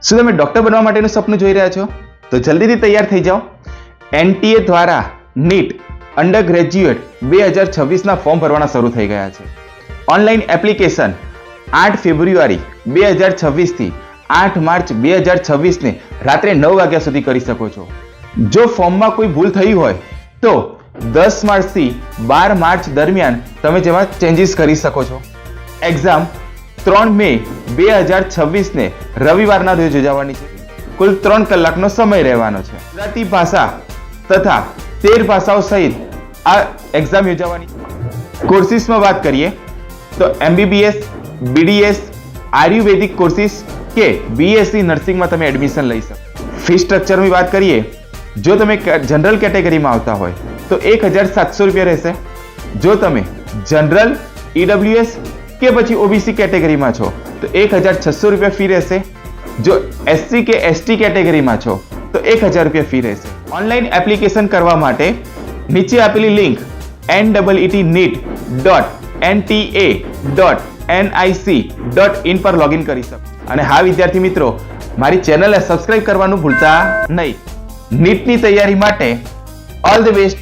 શું તમે ડોક્ટર બનવા માટેનું સપનું જોઈ રહ્યા છો? તો જલ્દીથી તૈયાર થઈ જાઓ. NTA દ્વારા નીટ અંડર ગ્રેજ્યુએટ 2026ના ફોર્મ ભરવાના શરૂ થઈ ગયા છે. ઓનલાઈન એપ્લિકેશન 8 ફેબ્રુઆરી 2026 થી 8 માર્ચ 2026 ને રાત્રે 9 વાગ્યા સુધી કરી શકો છો. જો ફોર્મમાં કોઈ ભૂલ થઈ હોય તો 10 માર્ચથી 12 માર્ચ દરમિયાન તમે જેમાં ચેન્જીસ કરી શકો છો. એક્ઝામ 3 મે 2026 ને રવિવારના રોજ યોજાવાની છે. કુલ 3 કલાકનો સમય રહેવાનો છે. ગુજરાતી ભાષા તથા 13 ભાષાઓ સહિત આ એક્ઝામ યોજાવાની છે. કોર્સિસમાં વાત કરીએ તો MBBS, BDS, આયુર્વેદિક કોર્સિસ કે BSc નર્સિંગમાં તમે એડમિશન લઈ શકો. ફી સ્ટ્રક્ચરની વાત કરીએ, જો તમે જનરલ કેટેગરીમાં આવતા હોય તો 1700 રૂપિયા રહેશે. જો તમે જનરલ, EWS કે પછી OBC કેટેગરીમાં છો તો 1600 રૂપિયા ફી રહેશે. જો SC કે ST કેટેગરીમાં છો તો 1000 રૂપિયા ફી રહેશે. ઓનલાઈન એપ્લિકેશન કરવા માટે નીચે આપેલી લિંક NEET.NTA.nic.in પર લોગિન કરી શકો. અને હા વિદ્યાર્થી મિત્રો, મારી ચેનલને સબસ્ક્રાઇબ કરવાનું ભૂલતા નહીં. નીટની તૈયારી માટે ઓલ ધ બેસ્ટ.